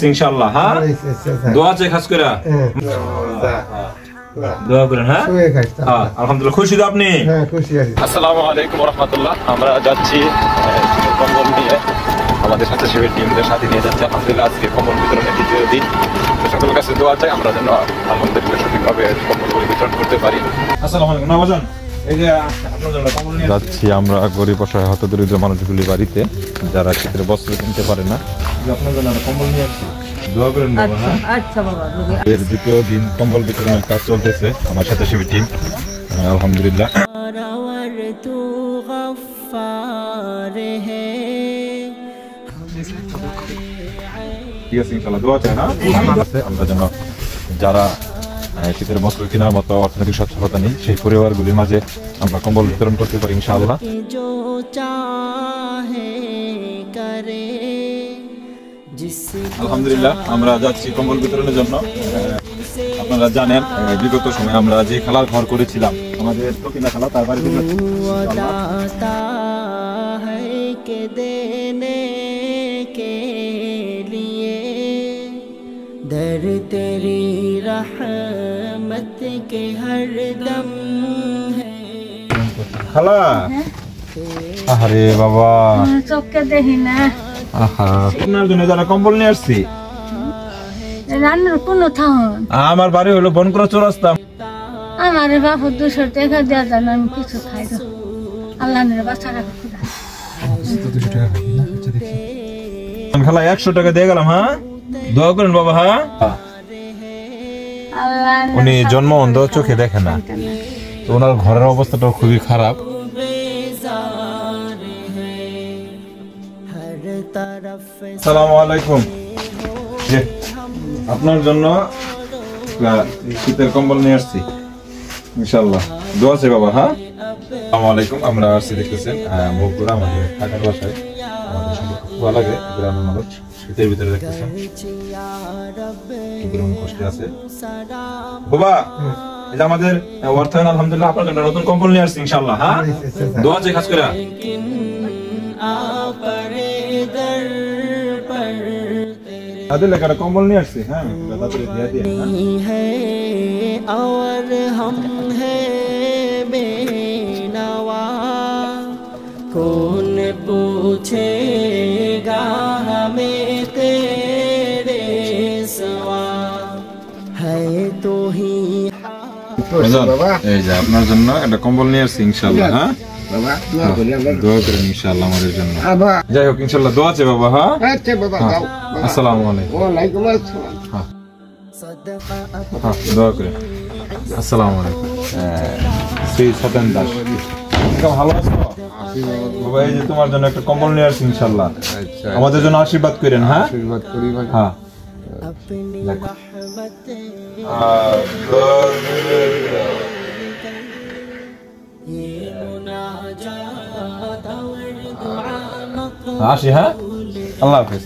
ইনশাআল্লাহ। হ্যাঁ, দোয়া চাই খাস করে, দোয়া করেন। হ্যাঁ, আলহামদুলিল্লাহ। খুশি তো আপনি? হ্যাঁ, খুশি আছি। আসসালামু আলাইকুম ওয়া রাহমাতুল্লাহ। আমরা যাচ্ছি কম্বল নিয়ে, আমাদের স্বেচ্ছাসেবী টিমদের সাথে নিয়ে যাচ্ছি। আলহামদুলিল্লাহ, আজকে কম্বল বিতরণের দ্বিতীয় দিন। সকলের কাছে দোয়া চাই আমরা যেন আলহামদুলিল্লাহ সঠিকভাবে কম্বলগুলি বিতরণ করতে পারি। আসসালামু আলাইকুম নামাজান। যাচ্ছি আমরা গরিব অসহায় হতদরিদ্র মানুষগুলি বাড়িতে, যারা শীতের বস্ত্র কিনতে পারে না। আপনার জন্য কম্বল নিয়ে আসছি, দোয়া করেন বাবা। হ্যাঁ, আচ্ছা বাবা। এর দ্বিতীয় দিন কম্বল বিতরণের কাজ চলতেছে আমার স্বেচ্ছাসেবী টিম। আলহামদুলিল্লাহ। ঠিক আছে, ইনশাআল্লাহ দোয়া চাই। না আমরা যেন যারা শীতের বস্ত্র কেনার মতো অর্থনৈতিক সচ্ছলতা নেই, সেই পরিবারগুলির মাঝে আমরা কম্বল বিতরণ করতে পারি ইনশাআল্লাহ। আলহামদুলিল্লাহ, আমরা যাচ্ছি কম্বল বিতরণের জন্য। আপনারা জানেন বিগত সময়ে আমরা যে খেলার ঘর করেছিলাম, আমাদের প্রতিনা খেলা, তার বাড়িতে दर तेरी रहमत के हर दम है। খালা, আরে বাবা চোখে দেখি না। আহা, আপনার জন্য যারা কম্বল নিয়ে আসছি। রান্নার কোন থাউন? আমার বাড়ি হলো বনকরা চৌরাস্তা। আমার বাপু 200 টাকা দেওয়া যায় না, আমি কিছু খাই না। আল্লাহ বাচ্চা রাখো। খালা 100 টাকা দিয়ে গেলাম। হ্যাঁ, দোয়া করেন বাবা। হ্যাঁ, উনি জন্ম অন্ধ, চোখে দেখে না, তো ওনার ঘরের অবস্থাটাও খুবই খারাপ। আসসালামু আলাইকুম। আপনার জন্য শীতের কম্বল নিয়ে আসছি ইনশাআল্লাহ, দোয়া আছে বাবা। হ্যাঁ, আসসালামু আলাইকুম। আমরা আসছি, দেখতেছেন মৌপুরা, আমাদের ঢাকার বাসায়। আমাদের সঙ্গে খুব ভালো লাগে গ্রামের মানুষ শীতের ভিতরে, দেখতেছেন কষ্ট আছে বাবা। এই যে আমাদের অর্থায়ন আলহামদুলিল্লাহ, আপনার জন্য নতুন কম্বল নিয়ে আসছি ইনশাআল্লাহ। হ্যাঁ, দোয়া চাই খাস করে। আদিল একটা কম্বল নিয়ে আসছি। হ্যাঁ, और हम है बेनवा, कौन पूछेगा हमें तेरे सिवा, है तो ही। এই যে আপনার জন্য একটা কম্বল নিয়ে আসছি ইনশাআল্লাহ। হ্যাঁ বাবা, দোয়া করেন ইনশাআল্লাহ আমাদের জন্য। যাই হোক, ইনশাআল্লাহ দোয়া আছে বাবা। হ্যাঁ, আচ্ছা বাবা। আসসালামু আলাইকুম। ওয়া আলাইকুম আসসালাম। হ্যাঁ, দোয়া করেন। আসসালামু আলাইকুম। শ্রী সতেন দাস, ভালো আছো বাবা? এই যে তোমার জন্য একটা কম্বল নিয়ে আসছি ইনশাআল্লাহ, আমাদের জন্য আশীর্বাদ করেন। হ্যাঁ, আশীর্বাদ করি। হ্যাঁ, আসি। হ্যাঁ, আল্লাহ হাফেজ।